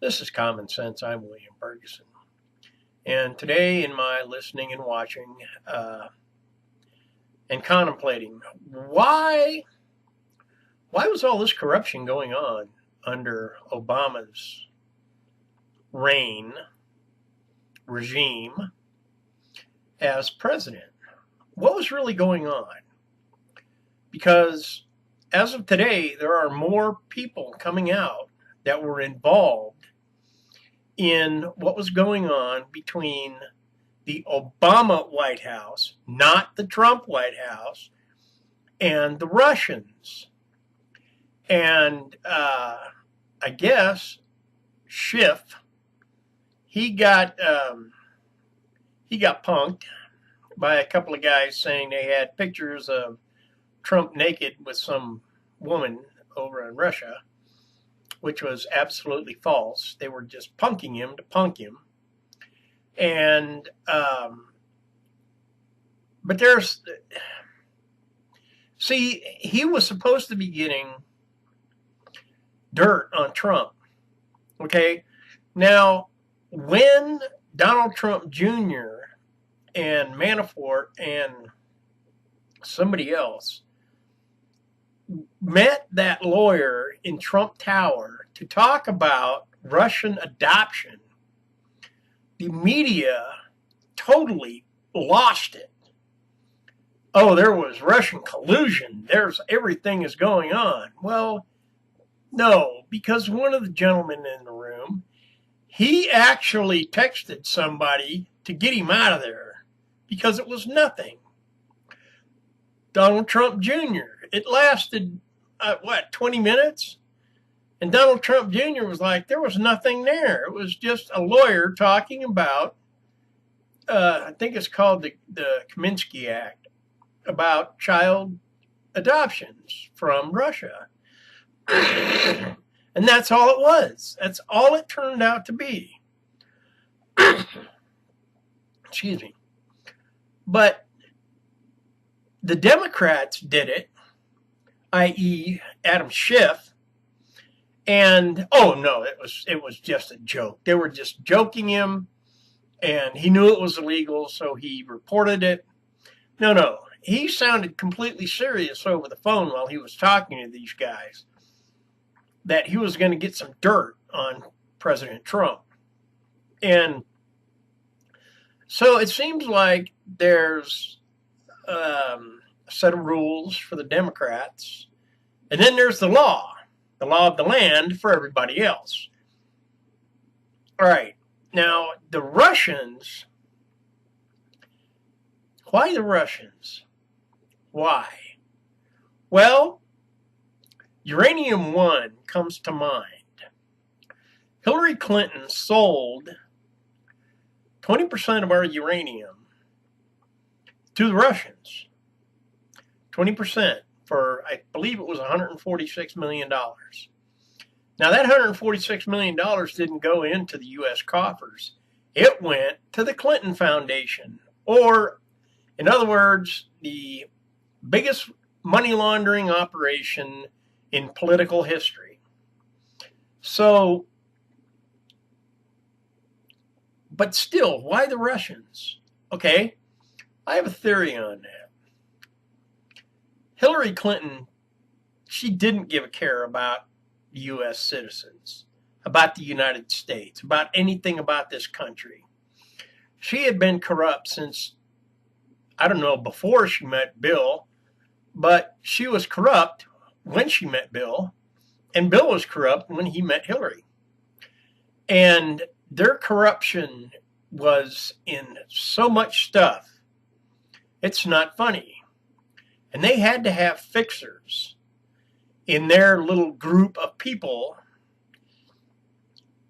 This is Common Sense. I'm William Ferguson. And today, in my listening and watching and contemplating, why was all this corruption going on under Obama's regime as president? What was really going on? Because as of today, there are more people coming out that were involved in what was going on between the Obama White House, not the Trump White House, and the Russians. And I guess Schiff, he got punked by a couple of guys saying they had pictures of Trump naked with some woman over in Russia, which was absolutely false. They were just punking him to punk him. And, but he was supposed to be getting dirt on Trump. Okay. Now, when Donald Trump Jr. and Manafort and somebody else met that lawyer in Trump Tower to talk about Russian adoption, the media totally lost it. Oh, there was Russian collusion. Everything is going on. Well, no, because one of the gentlemen in the room, he actually texted somebody to get him out of there because it was nothing. Donald Trump Jr., it lasted, 20 minutes? And Donald Trump Jr. was like, there was nothing there. It was just a lawyer talking about, I think it's called the Kaminsky Act, about child adoptions from Russia. And that's all it was. That's all it turned out to be. Excuse me. But the Democrats did it, i.e. Adam Schiff, and oh no, it was just a joke. They were just joking him, and he knew it was illegal, so he reported it. No, he sounded completely serious over the phone while he was talking to these guys, that he was going to get some dirt on President Trump. And so it seems like there's a set of rules for the Democrats, and then there's the law of the land for everybody else. All right, now the Russians, why the Russians? Why? Well, Uranium 1 comes to mind. Hillary Clinton sold 20% of our uranium to the Russians. 20% for, I believe it was $146 million. Now that $146 million didn't go into the U.S. coffers. It went to the Clinton Foundation, or in other words, the biggest money laundering operation in political history. So, but still, why the Russians? Okay, I have a theory on that. Hillary Clinton, she didn't give a care about U.S. citizens, about the United States, about anything about this country. She had been corrupt since, I don't know, before she met Bill, but she was corrupt when she met Bill, and Bill was corrupt when he met Hillary. And their corruption was in so much stuff, it's not funny. And they had to have fixers in their little group of people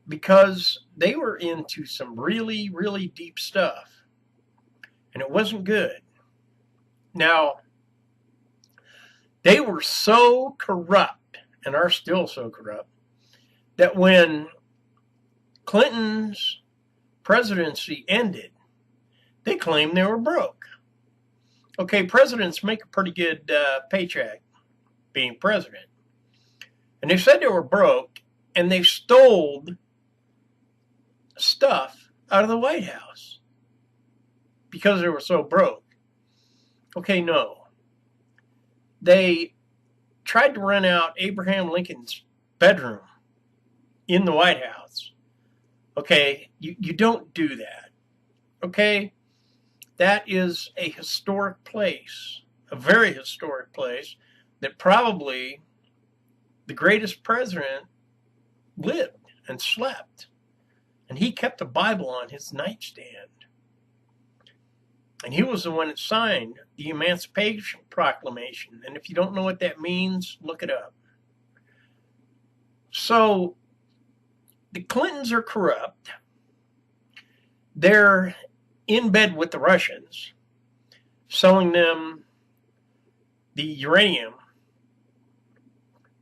because they were into some really, really deep stuff. And it wasn't good. Now, they were so corrupt, and are still so corrupt, that when Clinton's presidency ended, they claimed they were broke. Okay, presidents make a pretty good paycheck being president. And they said they were broke, and they stole stuff out of the White House because they were so broke. Okay, no. They tried to rent out Abraham Lincoln's bedroom in the White House. Okay, you don't do that. Okay, that is a historic place, a very historic place that probably the greatest president lived and slept. And he kept a Bible on his nightstand. And he was the one that signed the Emancipation Proclamation. And if you don't know what that means, look it up. So the Clintons are corrupt. They're in bed with the Russians, selling them the uranium.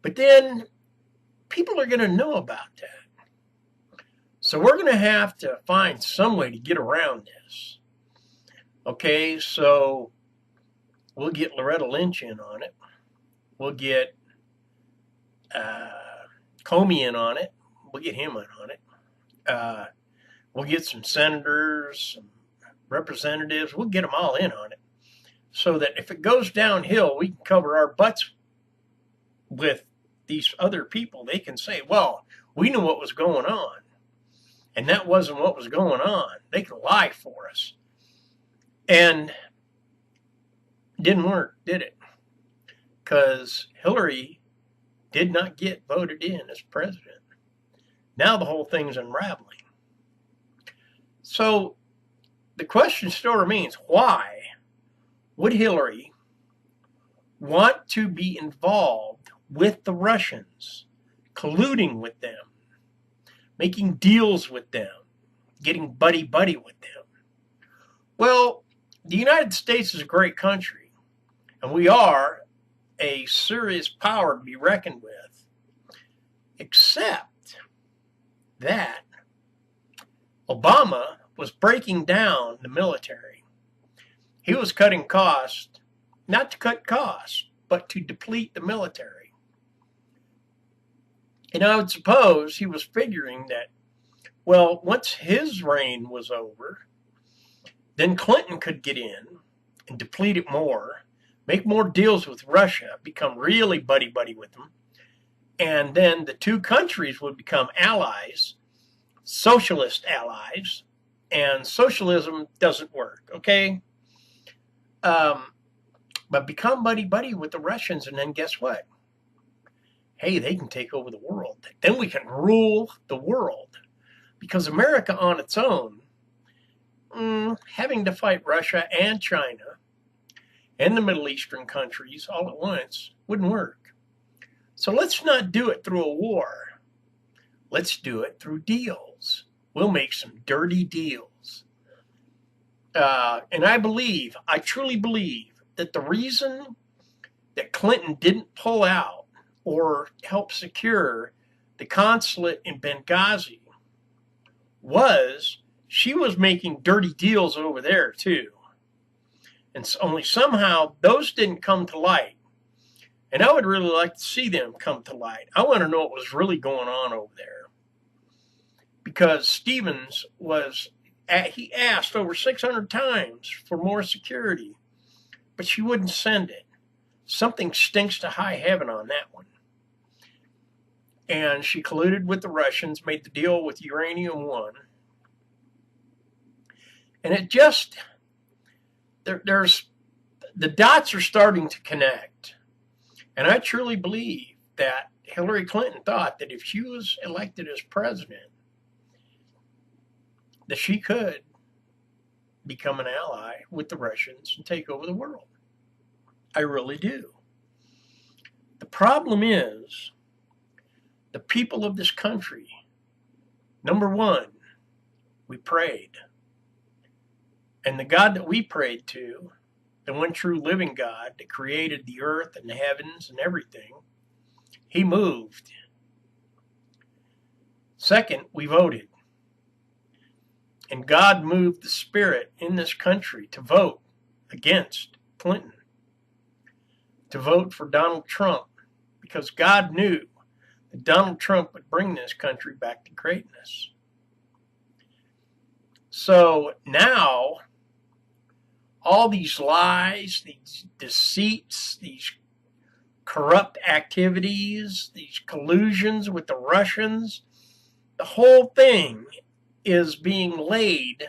But then people are going to know about that. So we're going to have to find some way to get around this. Okay, so we'll get Loretta Lynch in on it. We'll get Comey in on it. We'll get him in on it. We'll get some senators, some representatives. We'll get them all in on it so that if it goes downhill, we can cover our butts with these other people. They can say, well, we knew what was going on, and that wasn't what was going on. They can lie for us. And it didn't work, did it? Because Hillary did not get voted in as president. Now the whole thing's unraveling. So the question still remains, why would Hillary want to be involved with the Russians, colluding with them, making deals with them, getting buddy-buddy with them? Well, the United States is a great country, and we are a serious power to be reckoned with, except that Obama was breaking down the military. He was cutting costs, not to cut costs, but to deplete the military. And I would suppose he was figuring that, well, once his reign was over, then Clinton could get in and deplete it more, make more deals with Russia, become really buddy-buddy with them, and then the two countries would become allies, socialist allies, and socialism doesn't work, okay? But become buddy-buddy with the Russians, and then guess what? Hey, they can take over the world. Then we can rule the world. Because America on its own, having to fight Russia and China and the Middle Eastern countries all at once wouldn't work. So let's not do it through a war. Let's do it through deals. We'll make some dirty deals. And I truly believe that the reason that Clinton didn't pull out or help secure the consulate in Benghazi was she was making dirty deals over there too. And only somehow those didn't come to light. And I would really like to see them come to light. I want to know what was really going on over there. Because Stevens he asked over 600 times for more security, but she wouldn't send it. Something stinks to high heaven on that one. And she colluded with the Russians, made the deal with Uranium 1. And it just, there's the dots are starting to connect. And I truly believe that Hillary Clinton thought that if she was elected as president, that she could become an ally with the Russians and take over the world. I really do. The problem is, the people of this country, number one, we prayed. And the God that we prayed to, the one true living God that created the earth and the heavens and everything, he moved. Second, we voted. And God moved the spirit in this country to vote against Clinton, to vote for Donald Trump, because God knew that Donald Trump would bring this country back to greatness. So now, all these lies, these deceits, these corrupt activities, these collusions with the Russians, the whole thing is being laid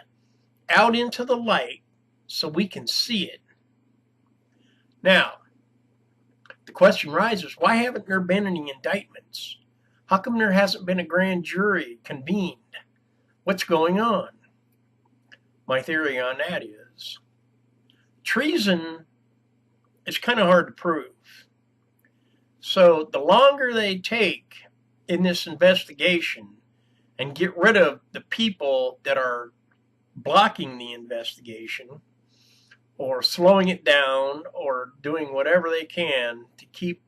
out into the light so we can see it. Now, the question rises, why haven't there been any indictments? How come there hasn't been a grand jury convened? What's going on? My theory on that is treason is kind of hard to prove. So the longer they take in this investigation and get rid of the people that are blocking the investigation or slowing it down or doing whatever they can to keep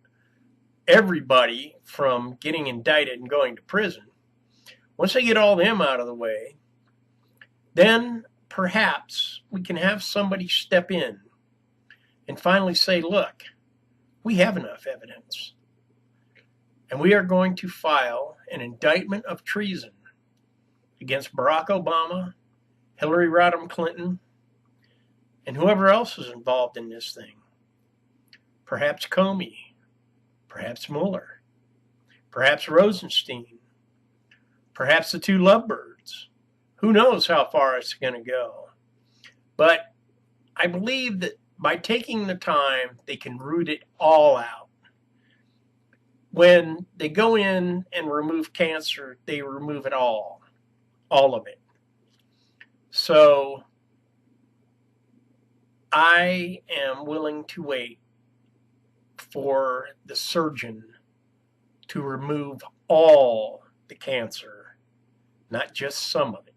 everybody from getting indicted and going to prison, once they get all them out of the way, then perhaps we can have somebody step in and finally say, look, we have enough evidence, and we are going to file an indictment of treason against Barack Obama, Hillary Rodham Clinton, and whoever else is involved in this thing. Perhaps Comey, perhaps Mueller, perhaps Rosenstein, perhaps the two lovebirds. Who knows how far it's going to go. But I believe that by taking the time, they can root it all out. When they go in and remove cancer, they remove it all of it. So I am willing to wait for the surgeon to remove all the cancer, not just some of it,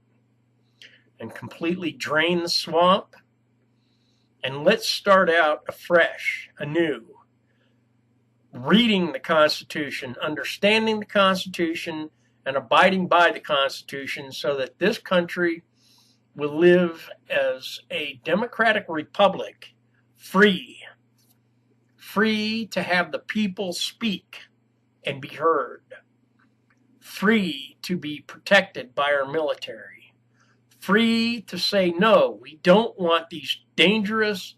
and completely drain the swamp. And let's start out afresh, anew, reading the Constitution, understanding the Constitution, and abiding by the Constitution so that this country will live as a democratic republic, free to have the people speak and be heard, free to be protected by our military, free to say, no, we don't want these dangerous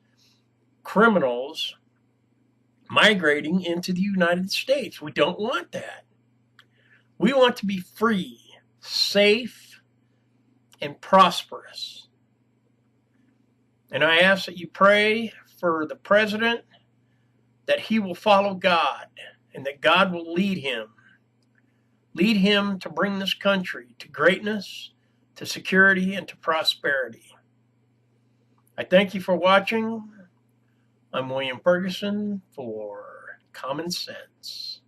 criminals migrating into the United States. We don't want that. We want to be free, safe, and prosperous. And I ask that you pray for the president, that he will follow God and that God will lead him to bring this country to greatness, to security, and to prosperity. I thank you for watching. I'm William Ferguson for Common Sense.